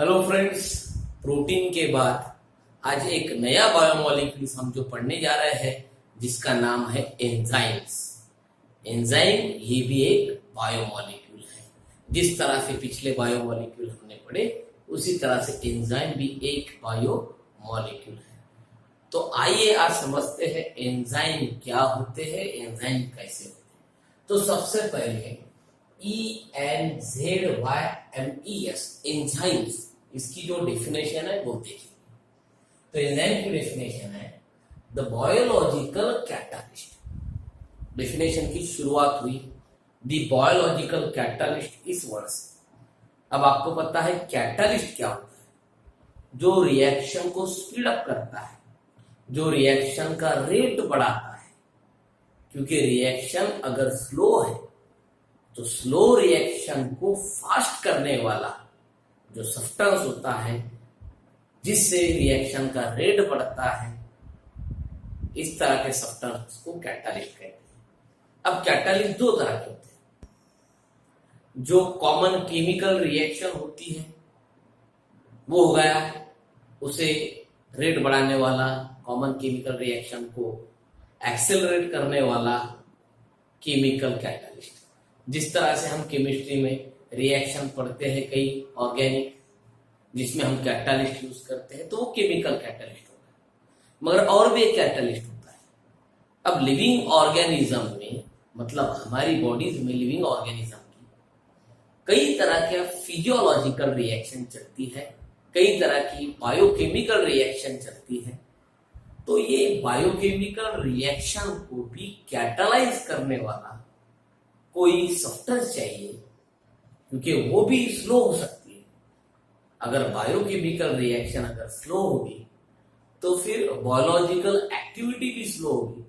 Hello friends, protein के बाद आज एक नया बायोमोलिक्यूल्स हम जो पढ़ने जा रहे हैं जिसका नाम है एंजाइम्स। एंजाइम ये भी एक बायोमोलिक्यूल है। जिस तरह से पिछले बायोमोलिक्यूल हमने पढ़े उसी तरह से एंजाइम भी एक बायोमोलिक्यूल है। तो आइए आज समझते हैं एंजाइम क्या होते हैं, एंजाइम कैसे होते हैं। तो सबसे पहले ENZYMES एंजाइम्स, इसकी जो डेफिनेशन है वो देखिए। तो एंजाइम की डेफिनेशन है द बायोलॉजिकल कैटालिस्ट। डेफिनेशन की शुरुआत हुई द बायोलॉजिकल कैटालिस्ट इस वर्ड से। अब आपको पता है कैटालिस्ट क्या होता है? जो रिएक्शन को स्पीड अप करता है, जो रिएक्शन का रेट बढ़ाता है। क्योंकि रिएक्शन अगर स्लो है तो स्लो रिएक्शन को फास्ट करने वाला जो सब्सटेंस होता है जिससे रिएक्शन का रेट बढ़ता है, इस तरह के सब्सटेंस को कैटालिस्ट कहते हैं। अब कैटालिस्ट दो तरह के होते हैं। जो कॉमन केमिकल रिएक्शन होती है वो हो गया उसे रेट बढ़ाने वाला, कॉमन केमिकल रिएक्शन को एक्सेलरेट करने वाला केमिकल कैटालिस्ट। जिस तरह से हम केमिस्ट्री में रिएक्शन पढ़ते हैं कई ऑर्गेनिक जिसमें हम कैटालिस्ट यूज करते हैं, तो वो केमिकल कैटालिस्ट होगा। मगर और भी एक कैटालिस्ट होता है। अब लिविंग ऑर्गेनिज्म में, मतलब हमारी बॉडीज में लिविंग ऑर्गेनिज्म की कई तरह के फिजियोलॉजिकल रिएक्शन चलती है, कई तरह की बायोकेमिकल रिएक्शन चलती है। तो ये बायोकेमिकल रिएक्शन को भी कैटालाइज करने वाला कोई सब्सटेंस चाहिए, क्योंकि वो भी स्लो हो सकती है। अगर बायोकेमिकल रिएक्शन अगर स्लो होगी तो फिर बायोलॉजिकल एक्टिविटी भी स्लो होगी।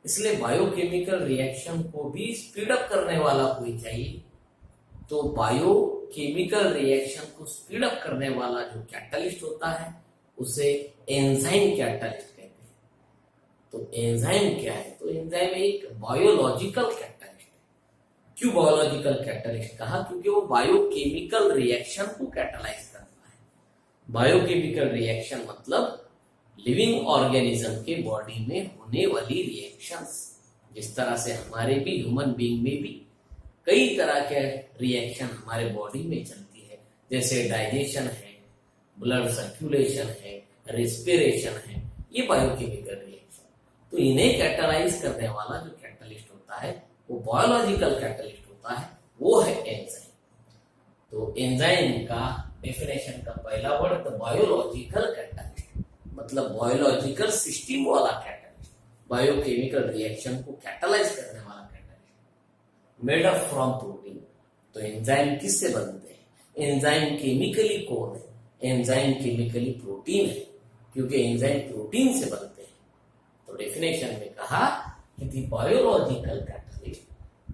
इसलिए बायोकेमिकल रिएक्शन को भी स्पीड अप करने वाला कोई चाहिए। तो बायोकेमिकल रिएक्शन को स्पीड अप करने वाला जो कैटालिस्ट होता है उसे एंजाइम कैटालिस्ट कहते हैं। तो एंजाइम क्या है? तो एंजाइम एक बायोलॉजिकल कैटालिस्ट है। क्यों बायोलॉजिकल कैटालिस्ट कहा? क्योंकि वो बायोकेमिकल रिएक्शन को कैटालाइज करता है। बायोकेमिकल रिएक्शन मतलब लिविंग ऑर्गेनिज्म के बॉडी में होने वाली रिएक्शंस। जिस तरह से हमारे भी ह्यूमन बीइंग में भी कई तरह के रिएक्शन हमारे बॉडी में चलती है, जैसे डाइजेशन है, ब्लड सर्कुलेशन है, रेस्पिरेशन है, ये बायोकेमिकल रिएक्शन। तो इन्हें कैटालाइज करने वाला जो कैटालिस्ट होता है वो बायोलॉजिकल कैटालिस्ट होता है, वो है एंजाइम। तो एंजाइम का डेफिनेशन का पहला वर्ड द बायोलॉजिकल कैटालिस्ट, मतलब बायोलॉजिकल सिस्टम वाला कैटालिस्ट, बायोकेमिकल रिएक्शन को कैटालाइज करने वाला catalyst. Made up from protein. तो एंजाइम किससे बनते हैं? एंजाइम केमिकली कौन है? एंजाइम केमिकली प्रोटीन है, क्योंकि एंजाइम प्रोटीन से बनते हैं। तो डेफिनेशन में कहा कि the biological catalyst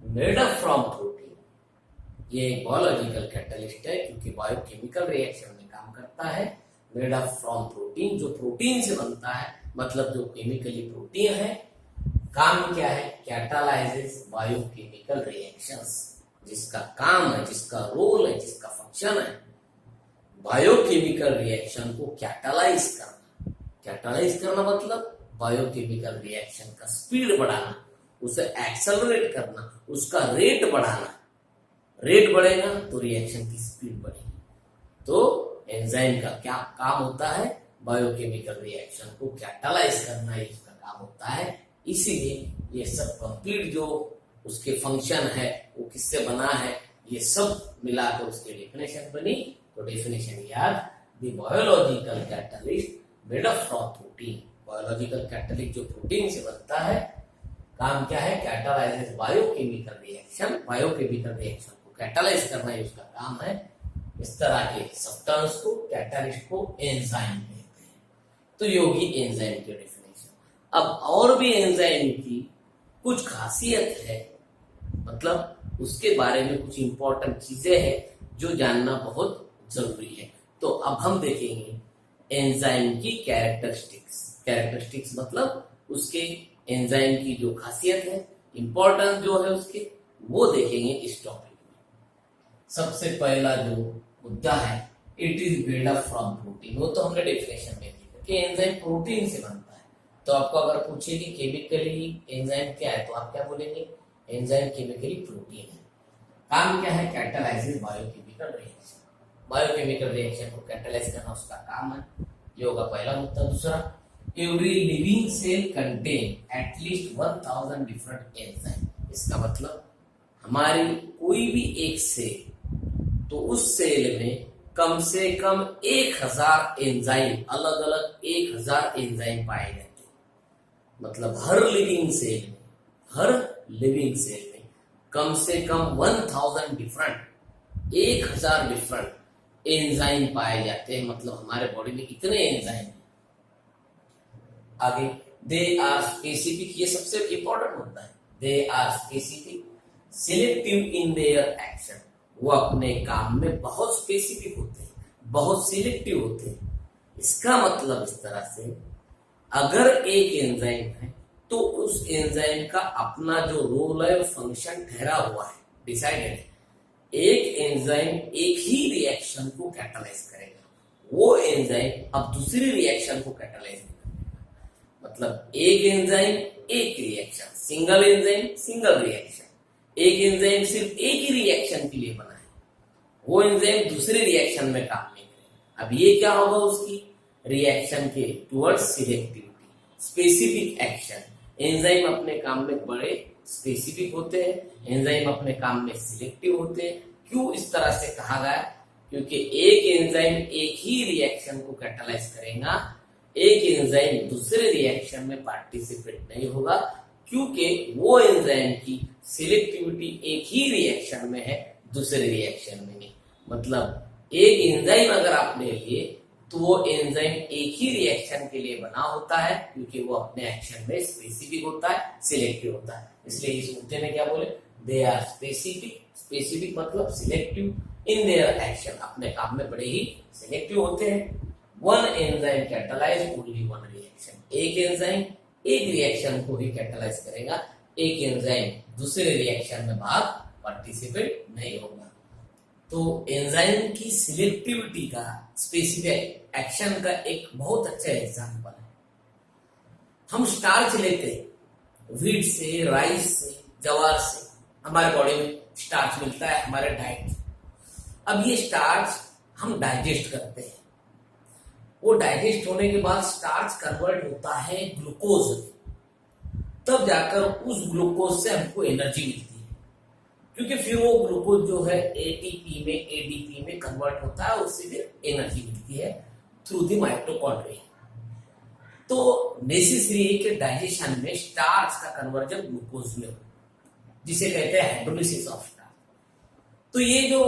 made up from protein, ये एक बायोलॉजिकल कैटालिस्ट है क्योंकि बायोकेमिकल रिएक्शन में काम करता है। मेड अप फ्रॉम प्रोटीन, जो प्रोटीन से बनता है, मतलब जो केमिकली प्रोटीन है। काम क्या है? कैटालाइजेस बायोकेमिकल रिएक्शंस। जिसका काम है, जिसका रोल है, जिसका फंक्शन है बायोकेमिकल रिएक्शन को कैटालाइज करना। कैटालाइज करना मतलब बायोकेमिकल रिएक्शन का स्पीड बढ़ाना, उसे एक्सेलरेट करना, उसका रेट बढ़ाना। रेट बढ़ेगा तो रिएक्शन की स्पीड बढ़ेगी। तो एंजाइम का क्या काम होता है? बायोकेमिकल रिएक्शन को कैटालाइज करना ही उसका काम होता है। इसीलिए ये सब कंप्लीट जो उसके फंक्शन है वो किससे बना है, ये सब मिलाकर उसकी डेफिनेशन बनी। तो डेफिनेशन याद, the biological catalyst made up from protein. Biological catalyst जो प्रोटीन से बनता है, काम क्या है? कैटालाइजेस बायोकेमिकल रिएक्शन। बायोकेमिकल रिएक्शन को कैटालाइज करना ही उसका काम है। इस तरह के सब्सटेंस को, कैटालिस्ट को एंजाइम कहते हैं। तो ये होगी एंजाइम की डेफिनेशन। अब और भी एंजाइम की कुछ खासियत है, मतलब उसके बारे में कुछ इंपॉर्टेंट चीजें हैं जो जानना बहुत जरूरी है। तो अब हम देखेंगे एंजाइम की कैरेक्टरिस्टिक्स। कैरेक्टरिस्टिक्स मतलब उसके एंजाइम की जो खासियत है, इंपॉर्टेंस जो है उसके, वो देखेंगे इस टॉपिक में। सबसे पहला जो मुद्दा है it is build up from protein. वो तो हमने डेफिनेशन में लिखा कि एंजाइम प्रोटीन से बनता है। तो आपको अगर पूछे कि केमिकली एंजाइम क्या है तो आप क्या बोलेंगे, एंजाइम केमिकली प्रोटीन है। काम क्या है, catalysis biochemical reaction. Biochemical reaction को कैटालाइज करना उसका काम है। ये होगा पहला मुद्दा। दूसरा, every living cell contain at least 1000 different enzyme. इसका मतलब हमारी कोई भी एक सेल, तो उस सेल में कम से कम 1000 एंजाइम, अलग अलग 1000 एंजाइम पाए जाते हैं। मतलब हर लिविंग सेल में कम से कम 1000 डिफरेंट, 1000 डिफरेंट एंजाइम पाए जाते हैं। मतलब हमारे बॉडी में कितने एंजाइम हैं। आगे, दे आर स्पेसिफिक, ये सबसे इंपॉर्टेंट होता है। They are specific selective in their action. वो अपने काम में बहुत स्पेसिफिक होते हैं, बहुत सिलेक्टिव होते हैं। इसका मतलब इस तरह से, अगर एक एंजाइम है तो उस एंजाइम का अपना जो रोल है, फंक्शन ठहरा हुआ है, डिसाइडेड है। एक एंजाइम एक ही रिएक्शन को कैटालाइज करेगा, वो एंजाइम अब दूसरी रिएक्शन को कैटालाइज नहीं करेगा। मतलब एक एंजाइम एक reaction, single enzyme single reaction. एक एंजाइम सिर्फ एक ही रिएक्शन के लिए बना है, वो एंजाइम दूसरे रिएक्शन में काम नहीं करेगा। अब ये क्या होगा, उसकी रिएक्शन के towards selectivity, specific action. Enzyme अपने काम में बड़े स्पेसिफिक होते हैं, एंजाइम अपने काम में सिलेक्टिव होते हैं। क्यों इस तरह से कहा गया, क्योंकि एक एंजाइम एक ही रिएक्शन को कैटालाइज करेगा, एक एंजाइम दूसरे रिएक्शन में पार्टिसिपेट नहीं होगा, क्योंकि वो एंजाइम की सिलेक्टिविटी एक ही रिएक्शन में है, दूसरे रिएक्शन में नहीं। मतलब एक एंजाइम अगर आपने लिए तो वो एंजाइम एक ही रिएक्शन के लिए बना होता है, क्योंकि वो अपने एक्शन में स्पेसिफिक होता है, सिलेक्टिव होता है। इसलिए इस मुद्दे में क्या बोले, दे आर स्पेसिफिक। स्पेसिफिक मतलब सिलेक्टिव इन देयर एक्शन, अपने काम में बड़े ही सिलेक्टिव होते हैं। One enzyme catalyse only one reaction. एक एंजाइम एक रिएक्शन को ही कैटालाइज करेगा, एक एंजाइम दूसरे रिएक्शन में भाग पार्टिसिपेट नहीं होगा। तो एंजाइम की सिलेक्टिविटी का स्पेसिफिक एक्शन का एक बहुत अच्छा एग्जांपल है। हम स्टार्च लेते हैं, व्हीट से, राइस से, जवार से, हमारे बॉडी में स्टार्च मिलता है हमारे डाइट। अब ये स्टार्च हम डाइजेस्ट करते हैं, वो डाइजेस्ट होने के बाद स्टार्च कन्वर्ट होता है ग्लूकोज में, तब जाकर उस ग्लूकोज से हमको एनर्जी मिलती है। क्योंकि फिर वो ग्लूकोज जो है एटीपी में, एडीपी में कन्वर्ट होता है, उससे फिर एनर्जी मिलती है थ्रू द माइटोकॉन्ड्रिया। तो नेसेसरी है कि डाइजेशन में स्टार्च का कन्वर्जन ग्लूकोज में हो, जिसे कहते हैं हाइड्रोलिसिस ऑफ स्टार्च। तो ये जो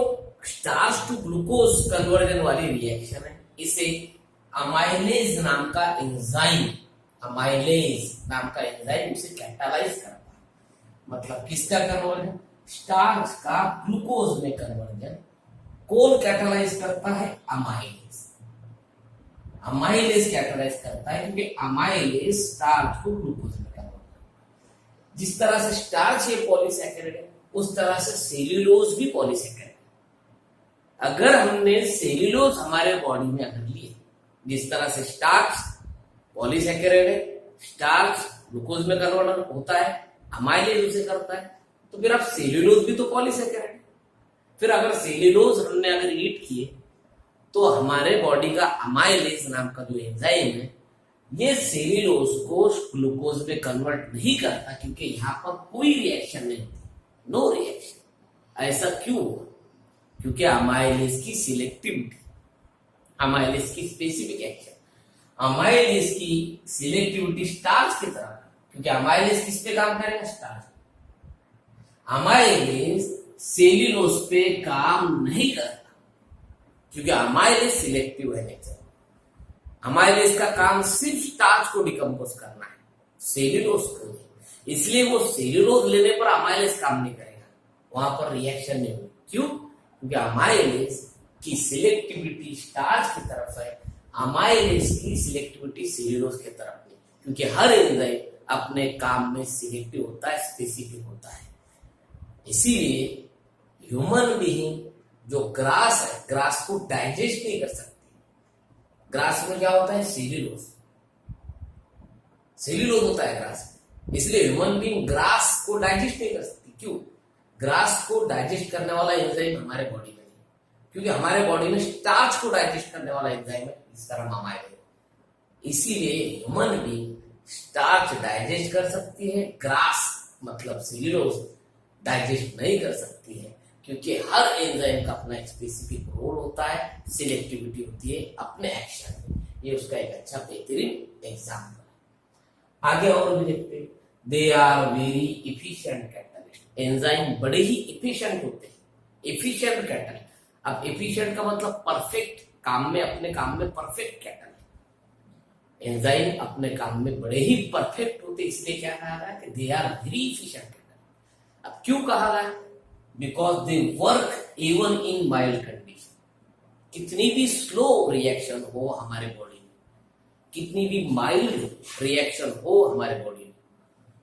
स्टार्च टू ग्लूकोज कन्वर्जन वाली रिएक्शन है, इसे अमाइलेज नाम का एंजाइम, अमाइलेज नाम का एंजाइम उसे कैटालाइज करता है। मतलब किसका कन्वर्जन, स्टार्च का ग्लूकोज में कन्वर्जन कौन कैटालाइज करता है, अमाइलेज। अमाइलेज कैटालाइज करता है, क्योंकि अमाइलेज स्टार्च को ग्लूकोज में कन्वर्ट करता है। जिस तरह से स्टार्च ये पॉलीसैकेराइड है, उस तरह से सेल्यूलोज भी पॉलीसैकेराइड है। अगर हमने सेल्यूलोज हमारे बॉडी में अगर लिए, जिस तरह से स्टार्च पॉलीसैकेराइड है, स्टार्च ग्लूकोज में कन्वर्ट होता है, अमाइलेज उसे करता है, तो फिर आप सेल्यूलोज भी तो पॉलीसैकेराइड। फिर अगर सेल्यूलोज हमने अगर ईट किए तो हमारे बॉडी का अमाइलेज नाम का जो एंजाइम है, ये सेल्यूलोज को ग्लूकोज में कन्वर्ट नहीं करता, क्योंकि यहाँ पर कोई रिएक्शन नहीं होती, नो रिएक्शन। ऐसा क्यों हुआ, क्योंकि अमाइलेज की सिलेक्टिविटी, अमाइलेज की स्पेसिफिक एक्शन, अमाइलेज की सिलेक्टिविटी स्टार्च की तरह, क्योंकि अमाइलेज किस पे काम करेगा, स्टार्च। अमाइलेज सेल्यूलोज पे काम नहीं करता, क्योंकि अमाइलेज सिलेक्टिव है नेचर। अमाइलेज का काम सिर्फ स्टार्च को डिकम्पोज करना है, सेल्यूलोज को नहीं। इसलिए वो सेल्यूलोज लेने पर अमाइलेज काम नहीं करेगा, वहां पर रिएक्शन नहीं होगी। क्यों, क्योंकि अमाइलेज की सिलेक्टिविटी स्टार्च की तरफ है, अमाइलेज की सिलेक्टिविटी सेल्यूलोज की तरफ नहीं, क्योंकि हर एंजाइम अपने काम में सिलेक्टिव होता है, स्पेसिफिक होता है। इसीलिए ह्यूमन बीइंग जो ग्रास है, ग्रास को डाइजेस्ट नहीं कर सकती। ग्रास में क्या होता है? सेल्यूलोज, सेल्यूलोज होता है ग्रास में, इसलिए ह्यूमन बीइंग ग्रास को डाइजेस्ट नहीं कर सकती। क्यों? ग्रास को डाइजेस्ट करने वाला एंजाइम हमारे बॉडी में नहीं, क्योंकि हमारे बॉडी में स्टार्च को डाइजेस्ट करने वाला एंजाइम है, इस तरह मामाइल। इसीलिए ह्यूमन बीइंग स्टार्च डाइजेस्ट कर सकती है, ग्रास मतलब सेल्यूलोज डाइजेस्ट नहीं कर सकती है, क्योंकि हर एंजाइम का अपना स्पेसिफिक रोल होता है, सिलेक्टिविटी होती है अपने एक्शन में। ये उसका एक अच्छा बेहतरीन एग्जाम्पल है। आगे और भी देखते हैं। They are very efficient catalyst. Enzyme बड़े ही इफिशिएंट होते हैं, इफिशिएंट कैटलिस्ट। अब इफिशिएंट का मतलब परफेक्ट, काम में, अपने काम में परफेक्ट कैटलिस्ट। एंजाइम अपने काम में बड़े ही परफेक्ट होते, इसलिए क्या कहा गया कि they are very efficient catalyst. अब क्यों कहा गया? Because they work even in mild condition. कितनी भी स्लो रिएक्शन हो हमारे बॉडी में, कितनी भी माइल्ड रिएक्शन हो हमारे बॉडी में,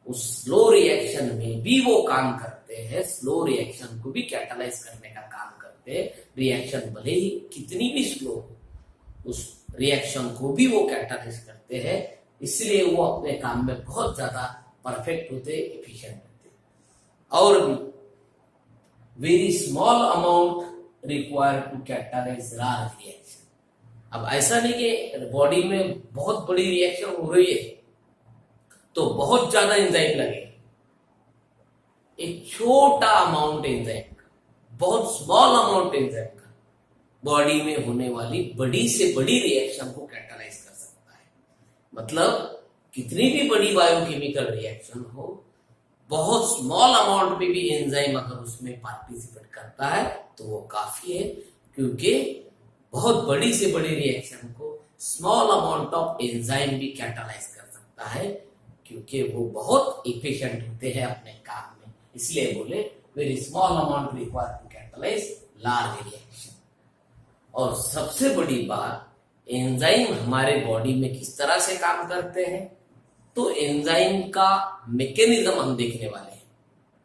उस स्लो रिएक्शन में भी वो काम करते हैं, स्लो रिएक्शन को भी कैटलाइज करने का काम करते हैं। रिएक्शन भले ही कितनी भी स्लो हो, उस रिएक्शन को भी वो कैटलाइज करते हैं, इसलिए वो अपने काम में बहुत ज्यादा परफेक्ट होते, एफिशिएंट होते। और भी very small amount required to catalyse large reaction. अब ऐसा नहीं कि बॉडी में बहुत बड़ी रिएक्शन हो रही है तो बहुत ज्यादा एंजाइम लगेगा। एक छोटा अमाउंट एंजाइम का, बहुत स्मॉल अमाउंट एंजाइम का बॉडी में होने वाली बड़ी से बड़ी रिएक्शन को कैटलाइज कर सकता है। मतलब कितनी भी बड़ी बायोकेमिकल रिएक्शन हो, बहुत स्मॉल अमाउंट में भी एंजाइम अगर उसमें पार्टिसिपेट करता है तो वो काफी है, क्योंकि बहुत बड़ी से बड़ी रिएक्शन को स्मॉल अमाउंट ऑफ एंजाइम भी कैटलाइज कर सकता है, क्योंकि वो बहुत इफिशिएंट होते हैं अपने काम में। इसलिए बोले very small amount required to catalyse large reaction. और सबसे बड़ी बात, एंजाइम हमारे बॉडी में किस तरह से काम करते हैं, तो एंजाइम का मैकेनिज्म हम देखने वाले हैं,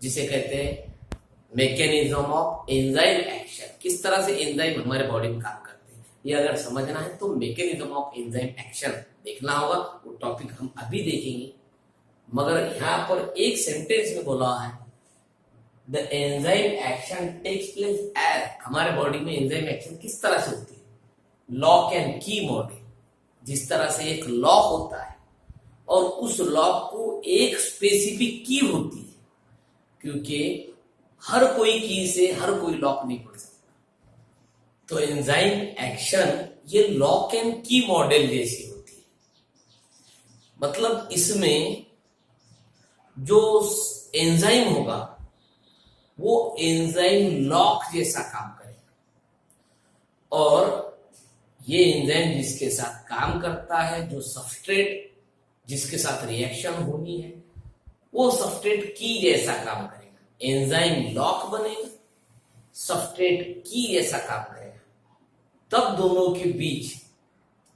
जिसे कहते हैं मैकेनिज्म ऑफ एंजाइम एक्शन। किस तरह से एंजाइम हमारे बॉडी में काम करते हैं, ये अगर समझना है तो मैकेनिज्म ऑफ एंजाइम एक्शन देखना होगा। वो टॉपिक हम अभी देखेंगे, मगर यहाँ पर एक सेंटेंस में बोला है the enzyme action takes place as. हमारे बॉडी में एंजाइम एक्शन किस तरह से होती है? Lock and key model. जिस तरह से एक लॉक होता है और उस लॉक को एक स्पेसिफिक की होती है, क्योंकि हर कोई की से हर कोई लॉक नहीं खोल सकता, तो एंजाइम एक्शन ये लॉक एंड की मॉडल जैसी होती है। मतलब इसमें जो एंजाइम होगा वो एंजाइम लॉक जैसा काम करेगा, और ये एंजाइम जिसके साथ काम करता है, जो सबस्ट्रेट जिसके साथ रिएक्शन होनी है, वो सबस्ट्रेट की जैसा काम करेगा। एंजाइम लॉक बनेगा, सबस्ट्रेट की जैसा काम करेगा, तब दोनों के बीच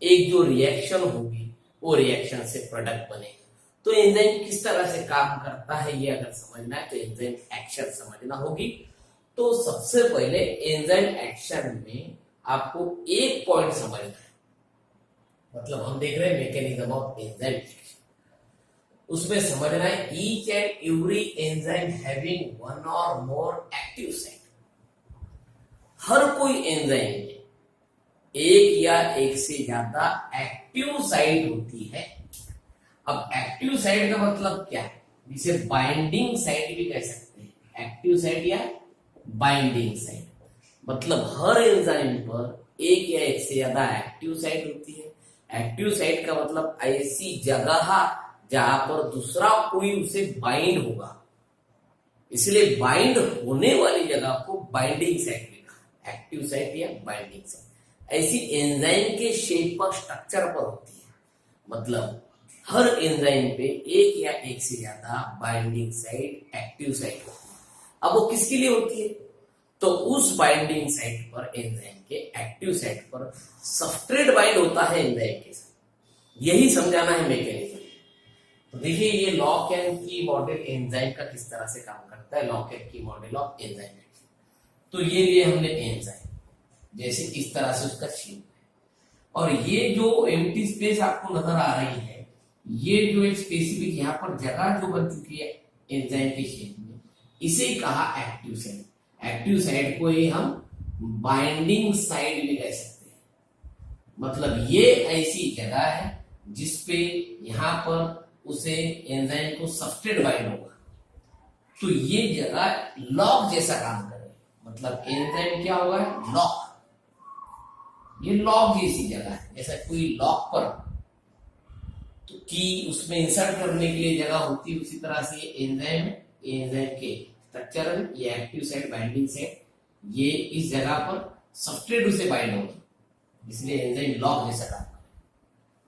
एक जो रिएक्शन होगी वो रिएक्शन से प्रोडक्ट बनेगा। तो एंजाइम किस तरह से काम करता है ये अगर समझना है तो एंजाइम एक्शन समझना होगी। तो सबसे पहले एंजाइम एक्शन में आपको एक पॉइंट समझना है, मतलब हम देख रहे हैं मैकेनिज्म ऑफ एंजाइम एक्शन, उसमें समझना है each and every enzyme having one और मोर एक्टिव साइट। हर कोई एंजाइम में एक या एक से ज्यादा एक्टिव साइट होती है। अब एक्टिव साइट का मतलब क्या है? जिसे बाइंडिंग साइट भी कह सकते हैं, एक्टिव साइट या बाइंडिंग साइट। मतलब हर एंजाइम पर एक या एक से ज्यादा एक्टिव साइट होती है। एक्टिव साइट का मतलब ऐसी जगह जहां पर दूसरा कोई उसे बाइंड होगा, इसलिए बाइंड होने वाली जगह को बाइंडिंग साइट लिखा, एक्टिव साइट या बाइंडिंग साइट। ऐसी एंजाइम के शेप पर, स्ट्रक्चर पर होती है। मतलब हर एंजाइम पे एक या एक से ज्यादा बाइंडिंग साइट, एक्टिव साइट होती है। अब वो किसके लिए होती है? तो उस बाइंडिंग साइट पर, एंजाइम के एक्टिव साइट पर सबस्ट्रेट बाइंड होता है एंजाइम के साथ। यही समझाना है मैकेनिज्म। तो देखिए ये lock and key model enzyme का किस तरह से काम करता है, lock and key model of enzyme action. तो ये लिए हमने एंजाइम, जैसे इस तरह से उसका शेप है। और ये जो एम्प्टी स्पेस आपको नजर आ रही है, ये जो एक स्पेसिफिक यहाँ पर जगह जो बन चुकी है एंजाइम के शेप में, इसे कहा एक्टिव साइट। एक्टिव साइट को ही हम बाइंडिंग साइट भी कह सकते हैं। मतलब ये ऐसी जगह है जिसपे यहाँ पर उसे एंजाइम को सबस्ट्रेट बाइंड होगा, तो ये जगह लॉक जैसा काम करे। मतलब एंजाइम क्या होगा, लॉक। ये लॉक जैसी जगह है, जैसा कोई लॉक पर तो की उसमें इंसर्ट करने के लिए जगह होती है, उसी तरह से एंजाइम के स्ट्रक्चर, ये एक्टिव साइट, बाइंडिंग साइट, ये इस जगह पर सबस्ट्रेट उसे बाइंड होगा, इसलिए एंजाइम लॉक जैसा काम करेगा।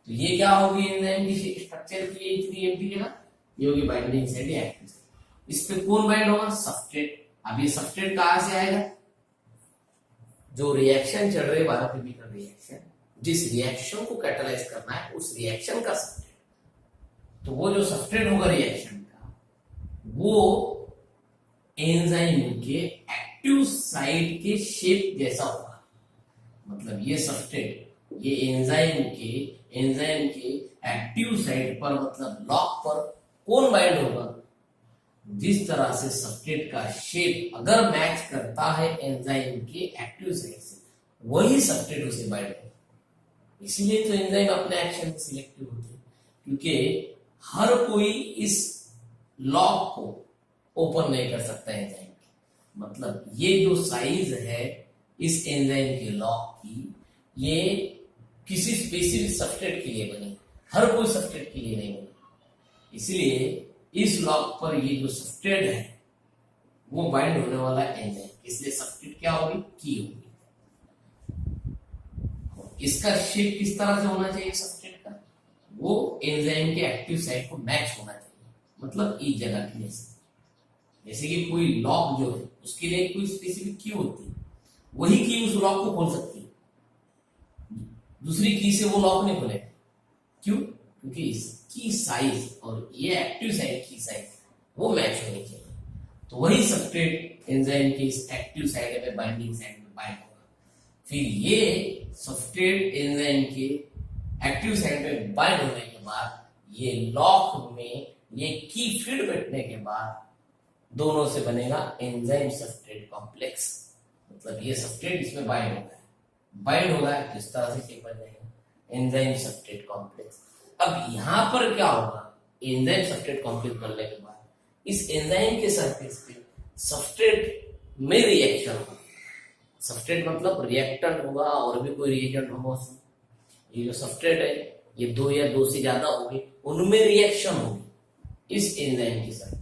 तो ये क्या होगी एंजाइम की स्ट्रक्चर की इतनी एम्प्टी जगह, ये होगी बाइंडिंग साइट या एक्टिव साइट। इस पे कौन बाइंड होगा, सबस्ट्रेट। अब ये सबस्ट्रेट कहां से आएगा, जो रिएक्शन चल रही है बायोकेमिकल रिएक्शन, जिस रिएक्शन को कैटलाइज करना है उस रिएक्शन का सबस्ट्रेट, तो वो जो सबस्ट्रेट होगा रिएक्शन का, वो एंजाइम के एक्टिव साइट के शेप जैसा होगा। मतलब ये सबस्ट्रेट ये एंजाइम के एक्टिव साइट पर, मतलब लॉक पर कौन बाइंड होगा, जिस तरह से सबस्ट्रेट का शेप अगर मैच करता है एंजाइम के एक्टिव साइट से, वही सबस्ट्रेट उसे बाइंड होगा। इसीलिए तो एंजाइम अपने एक्शन में सिलेक्टिव होते हैं, क्योंकि हर कोई इस लॉक को ओपन नहीं कर सकता एंजाइम की। मतलब ये जो साइज है इस एंजाइम के लॉक की, ये किसी स्पेसिफिक सबस्ट्रेट के लिए बनी, हर कोई सबस्ट्रेट के लिए नहीं बनी। इसलिए इस लॉक पर ये जो सबस्ट्रेट है वो बाइंड होने वाला एंजाइम, इसलिए सबस्ट्रेट क्या होगी, की होगी। इसका शेप किस तरह से होना चाहिए सबस्ट्रेट का, वो एंजाइम के एक्टिव साइट को मैच होना चाहिए। मतलब इस जगह की जैसे कि कोई लॉक जो है उसके लिए कोई स्पेसिफिक की होती है, वही की उस लॉक को खोल सकती है, दूसरी की से वो लॉक नहीं खुलेगा। क्यों, क्योंकि इसकी साइज और ये एक्टिव साइट की साइज वो मैच होनी चाहिए। तो वही सबस्ट्रेट एंजाइम के इस एक्टिव साइट में बाइंडिंग साइट में बाइंड होगा। फिर ये सबस्ट्रेट एंजाइम के एक्टिव साइट में बाइंड होने के बाद ये लॉक में ये की फिट बैठने के बाद दोनों से बनेगा एंजाइम सबस्ट्रेट कॉम्प्लेक्स। मतलब ये सबस्ट्रेट इसमें बाइंड होगा, बाइंड होगा इस तरह से शेप बन जाएगा एंजाइम सबस्ट्रेट कॉम्प्लेक्स। अब यहां पर क्या होगा, एंजाइम सबस्ट्रेट कॉम्प्लेक्स बनने के बाद इस एंजाइम के सरफेस पे सबस्ट्रेट में रिएक्शन होगा। सबस्ट्रेट मतलब रिएक्टेंट होगा और भी कोई रिएजेंट होगा उसमें। ये जो सबस्ट्रेट है ये दो या दो से ज्यादा होंगे, उनमें रिएक्शन होगी इस एंजाइम की सरफेस।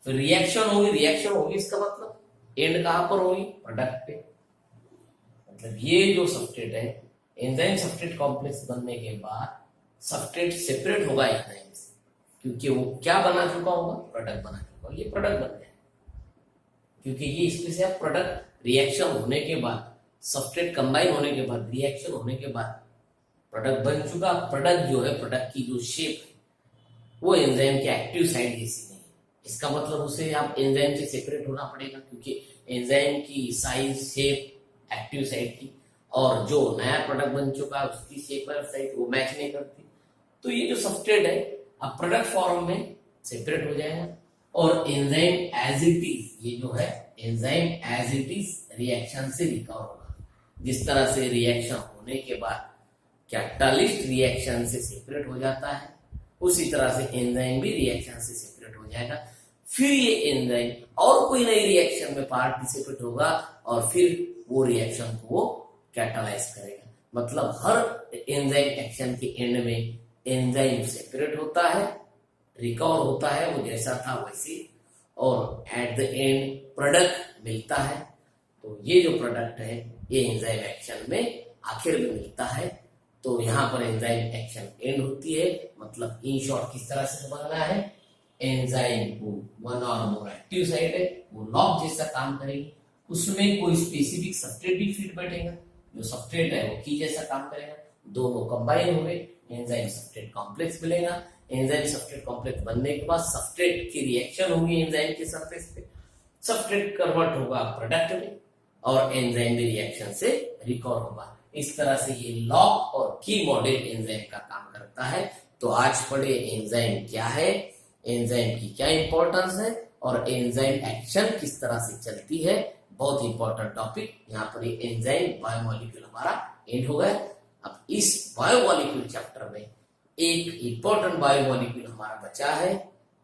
फिर रिएक्शन होगी इसका मतलब एंड कहां पर होगी, प्रोडक्ट पे। मतलब ये जो सबस्ट्रेट है एंजाइम सबस्ट्रेट कॉम्प्लेक्स बनने के बाद सबस्ट्रेट सेपरेट होगा एंजाइम से, क्योंकि वो क्या बना चुका होगा, प्रोडक्ट बना चुका होगा। ये प्रोडक्ट बन गया क्योंकि ये इसमें से प्रोडक्ट रिएक्शन होने के बाद, सबस्ट्रेट कंबाइन होने के बाद, रिएक्शन होने के बाद प्रोडक्ट बन चुका। प्रोडक्ट जो है, प्रोडक्ट की जो शेप है वो एंजाइम के एक्टिव साइट जैसी नहीं है। इसका मतलब उसे आप एंजाइम से सेपरेट होना पड़ेगा, क्योंकि एंजाइम की साइज, शेप एक्टिव साइट की और जो नया प्रोडक्ट बन चुका है उसकी शेप और साइज वो मैच नहीं करती। तो ये जो सबस्ट्रेट है अब प्रोडक्ट फॉर्म में सेपरेट हो जाएगा और एंजाइम एज इट इज, ये जो है enzyme as it is reaction से रिकवर होगा। जिस तरह से रिएक्शन होने के बाद कैटलिस्ट रिएक्शन से सेपरेट हो जाता है, उसी तरह से एंजाइम भी रिएक्शन से सेपरेट हो जाएगा। फिर ये एंजाइम और कोई नई रिएक्शन में पार्टिसिपेट होगा और फिर वो रिएक्शन को वो कैटलाइज करेगा। मतलब हर एंजाइम एक्शन के एंड में एंजाइम सेपरेट होता है, रिकवर होता है वो जैसा था वैसे, और एट द एंड प्रोडक्ट मिलता है। तो ये जो प्रोडक्ट है ये एंजाइम एक्शन में आखिर में मिलता है। तो यहाँ पर एंजाइम एक्शन एंड होती है। मतलब इन शॉर्ट किस तरह से समझना है, एंजाइम को वन और मोर एक्टिव साइट है वो लॉक जैसा काम करेगी, उसमें कोई स्पेसिफिक सबस्ट्रेट भी फिट बैठेगा, जो सबस्ट्रेट है वो की जैसा काम करेगा, दोनों कंबाइन हो गए, एंजाइम सबस्ट्रेट कॉम्प्लेक्स मिलेगा। एंजाइम सबस्ट्रेट कॉम्प्लेक्स बनने के बाद सबस्ट्रेट की रिएक्शन होगी एंजाइम के सरफेस पे, सबस्ट्रेट कन्वर्ट होगा प्रोडक्ट में और एंजाइम भी रिएक्शन से रिकॉर्ड होगा। इस तरह से ये लॉक और की मॉडल एंजाइम का काम करता है। तो आज पढ़े एंजाइम क्या है, एंजाइम की क्या इंपॉर्टेंस है और एंजाइम एक्शन किस तरह से चलती है। बहुत इंपॉर्टेंट टॉपिक। यहाँ पर ये एंजाइम बायोमोलिक्यूल हमारा एंड हो गया। अब इस बायोमोलिक्यूल चैप्टर में एक इंपॉर्टेंट बायोमोलिक्यूल हमारा बचा है।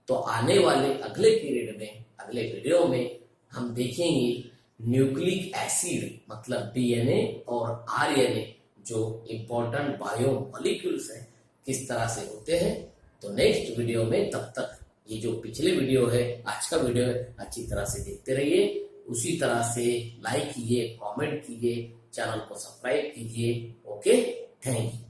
तो आने वाले अगले पीरियड में, अगले वीडियो में हम देखेंगे न्यूक्लिक एसिड मतलब डीएनए और आरएनए जो इंपॉर्टेंट बायोमोलिक्यूल्स हैं किस तरह से होते हैं। तो नेक्स्ट वीडियो में, तब तक ये जो पिछले वीडियो है, आज का वीडियो है, अच्छी तरह से देखते रहिए। उसी तरह से लाइक कीजिए, कमेंट कीजिए, चैनल को सब्सक्राइब कीजिए। Okay, thank you.